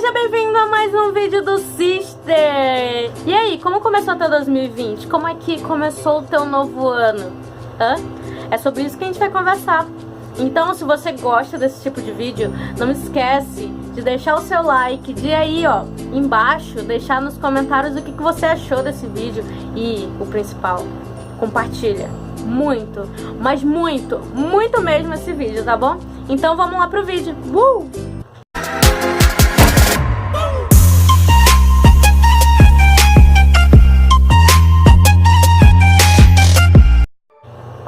Seja bem-vindo a mais um vídeo do Sister! E aí, como começou o teu 2020? Como é que começou o teu novo ano? É sobre isso que a gente vai conversar. Então, se você gosta desse tipo de vídeo, não esquece de deixar o seu like, de aí, ó, embaixo, deixar nos comentários o que você achou desse vídeo. E, o principal, compartilha muito, mas muito, muito mesmo esse vídeo, tá bom? Então vamos lá pro vídeo.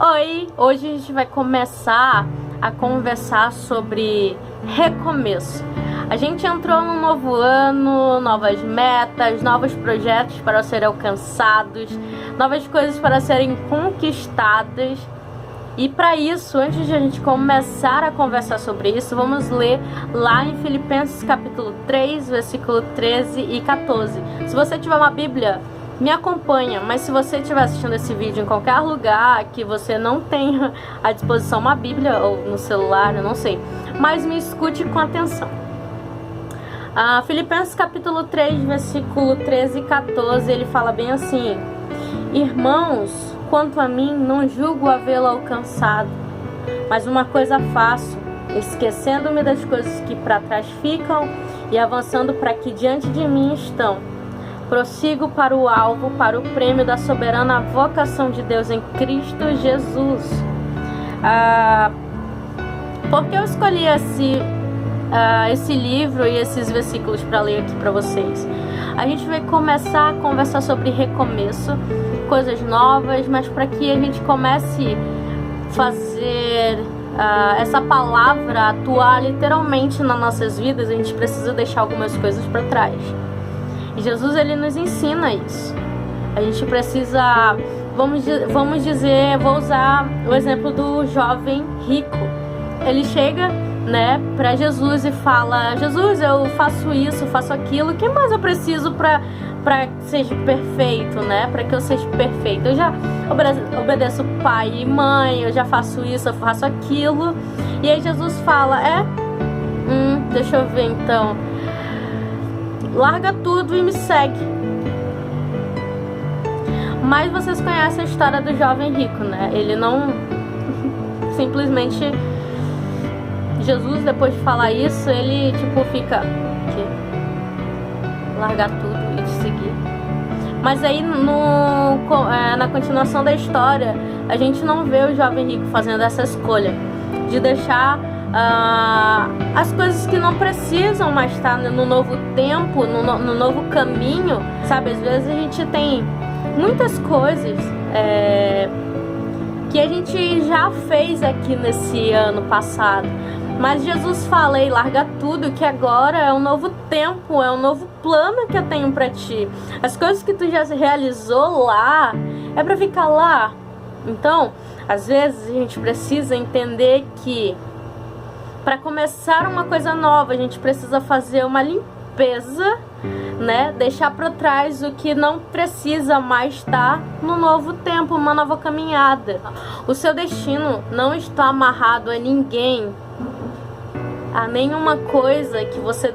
Oi, hoje a gente vai começar a conversar sobre recomeço. A gente entrou num novo ano, novas metas, novos projetos para serem alcançados, novas coisas para serem conquistadas. E para isso, antes de a gente começar a conversar sobre isso, vamos ler lá em Filipenses capítulo 3, versículo 13 e 14. Se você tiver uma Bíblia, me acompanha, mas se você estiver assistindo esse vídeo em qualquer lugar que você não tenha à disposição uma Bíblia, ou no celular, eu não sei, mas me escute com atenção. Filipenses capítulo 3, versículo 13 e 14, ele fala bem assim: Irmãos, quanto a mim, não julgo havê-lo alcançado, mas uma coisa faço, esquecendo-me das coisas que para trás ficam e avançando para que diante de mim estão. Prossigo para o alvo, para o prêmio da soberana vocação de Deus em Cristo Jesus. Por que eu escolhi esse livro e esses versículos para ler aqui para vocês? A gente vai começar a conversar sobre recomeço, coisas novas, mas para que a gente comece a fazer essa palavra atuar literalmente nas nossas vidas, a gente precisa deixar algumas coisas para trás. E Jesus, ele nos ensina isso. A gente precisa, vamos dizer, vou usar o exemplo do jovem rico. Ele chega, né, para Jesus e fala: Jesus, eu faço isso, faço aquilo, o que mais eu preciso para que seja perfeito, né? Para que eu seja perfeito. Eu já obedeço pai e mãe, eu já faço isso, eu faço aquilo. E aí Jesus fala: deixa eu ver então. Larga tudo e me segue. Mas vocês conhecem a história do jovem rico, né? Ele não simplesmente, Jesus, depois de falar isso, ele tipo fica largar tudo e te seguir. Mas aí na continuação da história, a gente não vê o jovem rico fazendo essa escolha de deixar as coisas que não precisam mais estar no novo tempo, no novo caminho, sabe? Às vezes a gente tem muitas coisas que a gente já fez aqui nesse ano passado, mas Jesus fala: Ei, larga tudo, que agora é um novo tempo, é um novo plano que eu tenho pra ti. As coisas que tu já realizou lá, é pra ficar lá. Então, às vezes a gente precisa entender que para começar uma coisa nova, a gente precisa fazer uma limpeza, né? Deixar para trás o que não precisa mais estar no novo tempo, uma nova caminhada. O seu destino não está amarrado a ninguém, a nenhuma coisa que você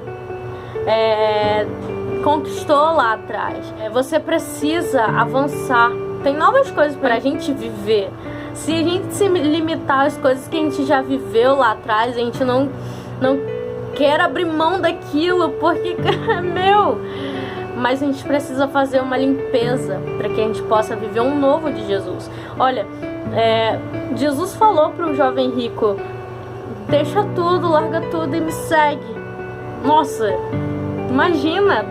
conquistou lá atrás. Você precisa avançar. Tem novas coisas para a gente viver. Se a gente se limitar às coisas que a gente já viveu lá atrás, a gente não quer abrir mão daquilo, porque é meu. Mas a gente precisa fazer uma limpeza para que a gente possa viver um novo de Jesus. Olha, Jesus falou para o jovem rico: deixa tudo, larga tudo e me segue. Nossa, imagina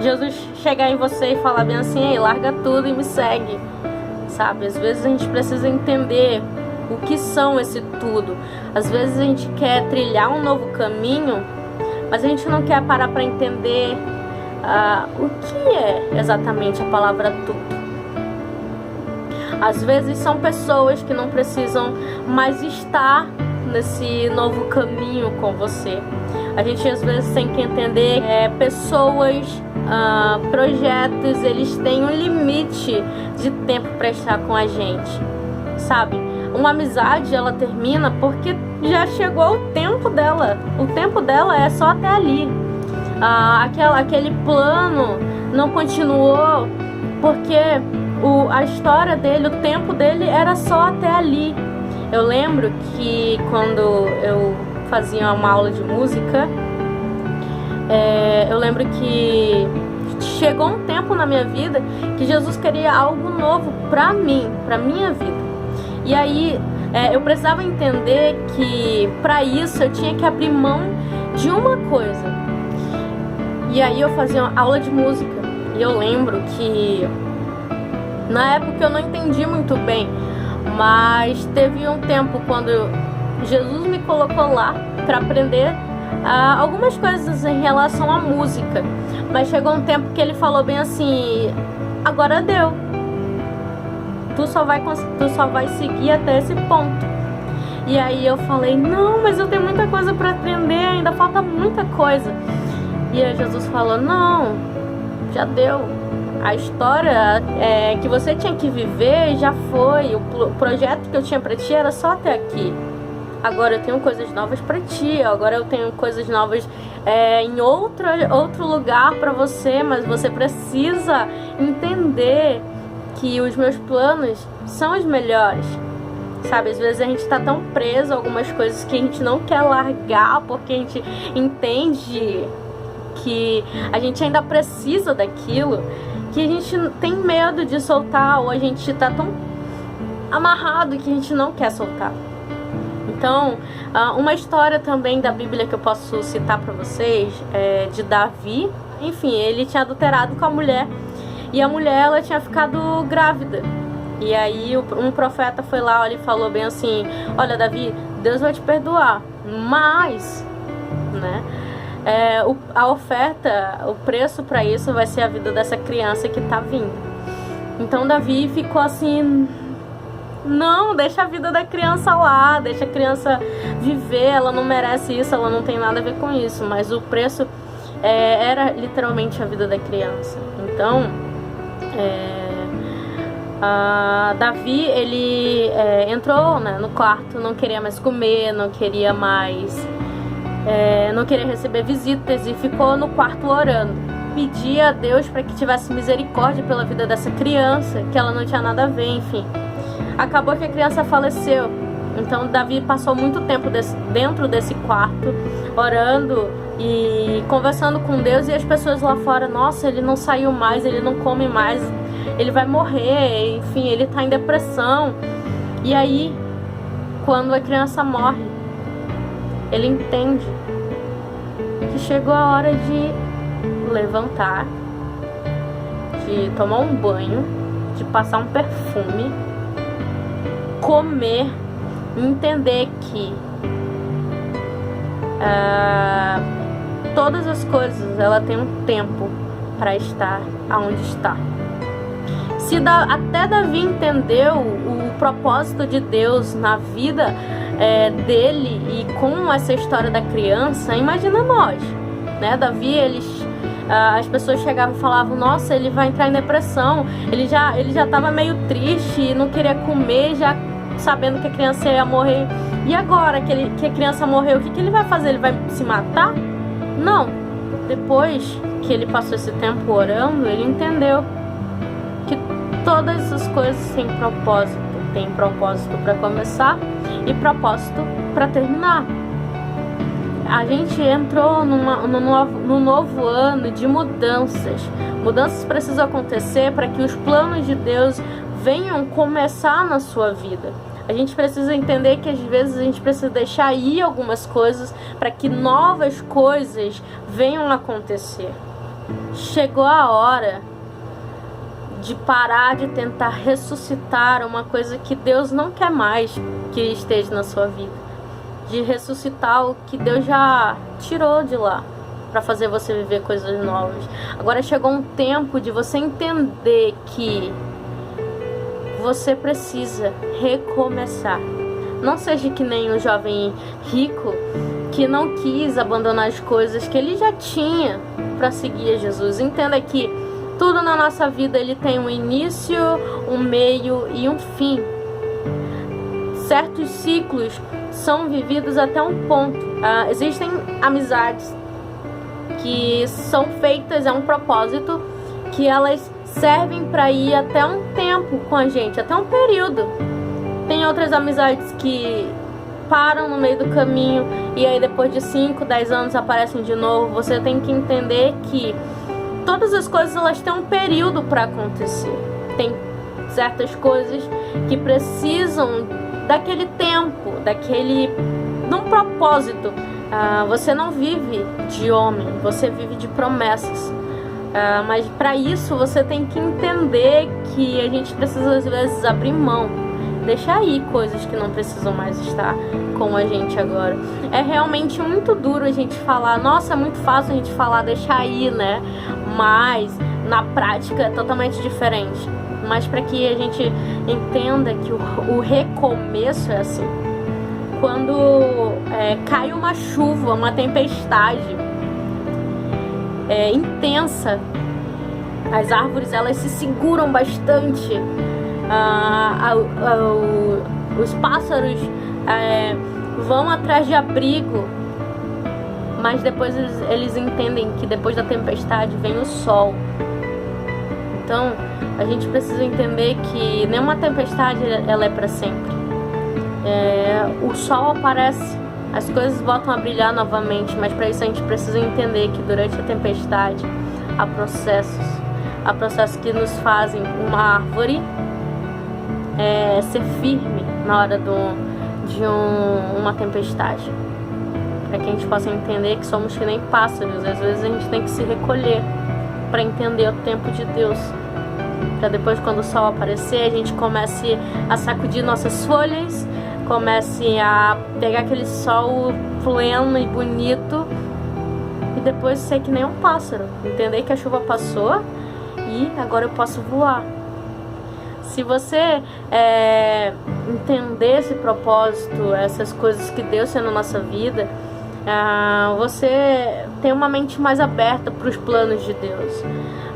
Jesus chegar em você e falar bem assim: Ei, larga tudo e me segue. Sabe, às vezes a gente precisa entender o que são esse tudo. Às vezes a gente quer trilhar um novo caminho, mas a gente não quer parar para entender o que é exatamente a palavra tudo. Às vezes são pessoas que não precisam mais estar nesse novo caminho com você. A gente às vezes tem que entender pessoas, projetos, eles têm um limite de tempo para estar com a gente, sabe? Uma amizade, ela termina porque já chegou o tempo dela. O tempo dela é só até ali. aquele plano não continuou, porque a história dele, o tempo dele era só até ali. Eu lembro que quando eu fazia uma aula de música, eu lembro que chegou um tempo na minha vida que Jesus queria algo novo pra mim, pra minha vida. E aí eu precisava entender que pra isso eu tinha que abrir mão de uma coisa. E aí eu fazia uma aula de música. E eu lembro que na época eu não entendi muito bem, mas teve um tempo quando Jesus me colocou lá para aprender algumas coisas em relação à música. Mas chegou um tempo que ele falou bem assim: agora deu. Tu só vai seguir até esse ponto. E aí eu falei: não, mas eu tenho muita coisa para aprender, ainda falta muita coisa. E aí Jesus falou: não, já deu. A história que você tinha que viver já foi. O projeto que eu tinha pra ti era só até aqui. Agora eu tenho coisas novas pra ti. Agora eu tenho coisas novas em outro lugar pra você. Mas você precisa entender que os meus planos são os melhores. Sabe, às vezes a gente tá tão preso a algumas coisas que a gente não quer largar, porque a gente entende que a gente ainda precisa daquilo, que a gente tem medo de soltar, ou a gente tá tão amarrado que a gente não quer soltar. Então, uma história também da Bíblia que eu posso citar pra vocês é de Davi. Enfim, ele tinha adulterado com a mulher, e a mulher, ela tinha ficado grávida. E aí um profeta foi lá e falou bem assim: olha, Davi, Deus vai te perdoar, mas, né, a oferta, o preço para isso vai ser a vida dessa criança que tá vindo. Então Davi ficou assim: não, deixa a vida da criança lá, deixa a criança viver, ela não merece isso, ela não tem nada a ver com isso. Mas o preço era literalmente a vida da criança. Então Davi, ele entrou, né, no quarto, não queria mais comer, não queria receber visitas, e ficou no quarto orando. Pedia a Deus para que tivesse misericórdia pela vida dessa criança, que ela não tinha nada a ver, enfim. Acabou que a criança faleceu. Então Davi passou muito tempo dentro desse quarto, orando e conversando com Deus, e as pessoas lá fora: nossa, ele não saiu mais, ele não come mais, ele vai morrer, enfim, ele tá em depressão. E aí, quando a criança morre, ele entende que chegou a hora de levantar, de tomar um banho, de passar um perfume, comer, entender que todas as coisas, ela tem um tempo para estar aonde está. Se até Davi entendeu o propósito de Deus na vida dele e com essa história da criança, imagina nós, né? Davi, as pessoas chegavam e falavam: nossa, ele vai entrar em depressão, ele já estava meio triste, não queria comer, já sabendo que a criança ia morrer. E agora que a criança morreu, o que ele vai fazer? Ele vai se matar? Não. Depois que ele passou esse tempo orando, ele entendeu que todas essas coisas têm propósito. Tem propósito para começar e propósito para terminar. A gente entrou no novo ano de mudanças. Mudanças precisam acontecer para que os planos de Deus venham começar na sua vida. A gente precisa entender que às vezes a gente precisa deixar ir algumas coisas para que novas coisas venham a acontecer. Chegou a hora de parar de tentar ressuscitar uma coisa que Deus não quer mais que esteja na sua vida. De ressuscitar o que Deus já tirou de lá, para fazer você viver coisas novas. Agora chegou um tempo de você entender que você precisa recomeçar. Não seja que nem um jovem rico que não quis abandonar as coisas que ele já tinha para seguir a Jesus. Entenda que tudo na nossa vida ele tem um início, um meio e um fim. Certos ciclos são vividos até um ponto. Existem amizades que são feitas, é um propósito, que elas servem para ir até um tempo com a gente, até um período. Tem outras amizades que param no meio do caminho e aí depois de 5, 10 anos aparecem de novo. Você tem que entender que todas as coisas elas têm um período para acontecer. Tem certas coisas que precisam daquele tempo, de um propósito. Você não vive de homem, você vive de promessas. Mas para isso você tem que entender que a gente precisa às vezes abrir mão, deixar aí coisas que não precisam mais estar com a gente agora. É realmente muito duro a gente falar, nossa, é muito fácil a gente falar deixar aí, né? Mas na prática é totalmente diferente. Mas para que a gente entenda que o recomeço é assim. Quando cai uma chuva, uma tempestade intensa, as árvores elas se seguram bastante, os pássaros vão atrás de abrigo, mas depois eles entendem que depois da tempestade vem o sol. Então a gente precisa entender que nenhuma tempestade ela é para sempre. O sol aparece, as coisas voltam a brilhar novamente, mas para isso a gente precisa entender que durante a tempestade há processos que nos fazem uma árvore ser firme na hora de uma tempestade, para que a gente possa entender que somos que nem pássaros. Às vezes a gente tem que se recolher para entender o tempo de Deus, para depois, quando o sol aparecer, a gente comece a sacudir nossas folhas, comece a pegar aquele sol pleno e bonito e depois ser que nem um pássaro, entender que a chuva passou e agora eu posso voar. Se você entender esse propósito, essas coisas que Deus tem na nossa vida, você tem uma mente mais aberta para os planos de Deus.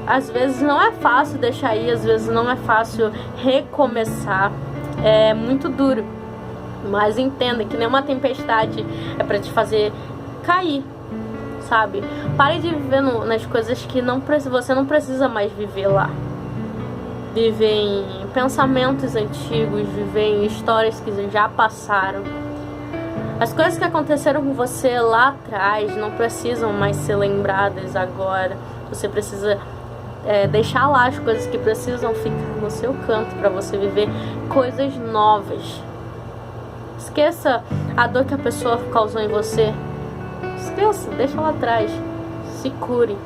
Às vezes não é fácil deixar ir, às vezes não é fácil recomeçar, é muito duro. Mas entenda que nenhuma tempestade é para te fazer cair, sabe? Pare de viver nas coisas que você não precisa mais viver lá. Viver em pensamentos antigos, viver em histórias que já passaram. As coisas que aconteceram com você lá atrás não precisam mais ser lembradas agora. Você precisa deixar lá as coisas que precisam ficar no seu canto para você viver coisas novas. Esqueça a dor que a pessoa causou em você. Esqueça, deixa lá atrás. Se cure.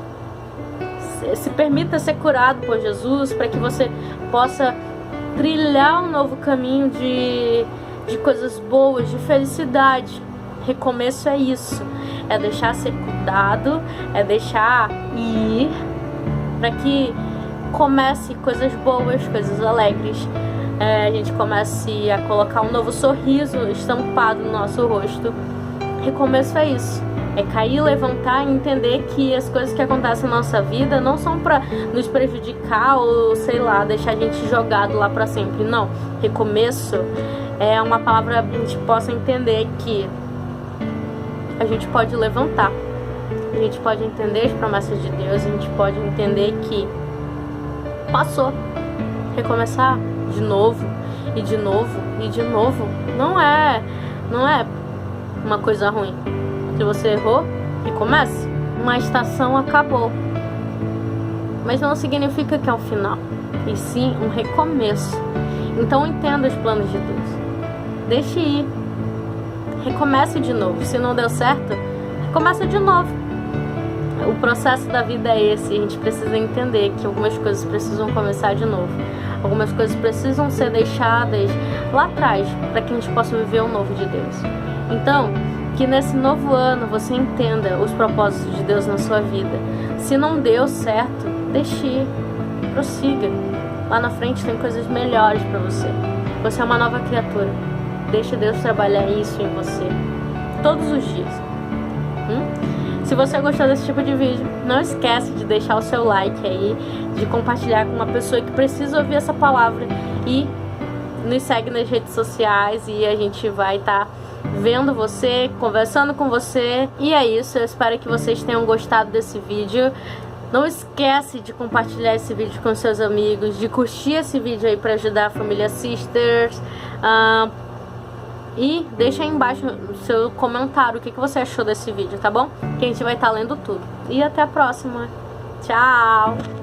Se permita ser curado por Jesus, para que você possa trilhar um novo caminho de coisas boas, de felicidade. Recomeço é isso. É deixar ser cuidado, é deixar ir, para que comece coisas boas, coisas alegres. A gente comece a colocar um novo sorriso estampado no nosso rosto. Recomeço é isso. É cair, levantar e entender que as coisas que acontecem na nossa vida não são para nos prejudicar ou, sei lá, deixar a gente jogado lá para sempre. Não. Recomeço é uma palavra que a gente possa entender que a gente pode levantar. A gente pode entender as promessas de Deus. A gente pode entender que passou. Recomeçar de novo, e de novo, e de novo. Não é uma coisa ruim. Se você errou, recomece. Uma estação acabou, mas não significa que é o final, e sim um recomeço. Então entenda os planos de Deus. Deixe ir. Recomece de novo. Se não deu certo, recomeça de novo. O processo da vida é esse. A gente precisa entender que algumas coisas precisam começar de novo. Algumas coisas precisam ser deixadas lá atrás, para que a gente possa viver o novo de Deus. Então, que nesse novo ano você entenda os propósitos de Deus na sua vida. Se não deu certo, deixe ir, prossiga. Lá na frente tem coisas melhores para você. Você é uma nova criatura. Deixe Deus trabalhar isso em você todos os dias. Se você gostou desse tipo de vídeo, não esquece de deixar o seu like aí, de compartilhar com uma pessoa que precisa ouvir essa palavra, e nos segue nas redes sociais, e a gente vai estar vendo você, conversando com você. E é isso, eu espero que vocês tenham gostado desse vídeo. Não esquece de compartilhar esse vídeo com seus amigos, de curtir esse vídeo aí para ajudar a família Sisters. E deixa aí embaixo no seu comentário o que você achou desse vídeo, tá bom? Que a gente vai estar lendo tudo. E até a próxima. Tchau!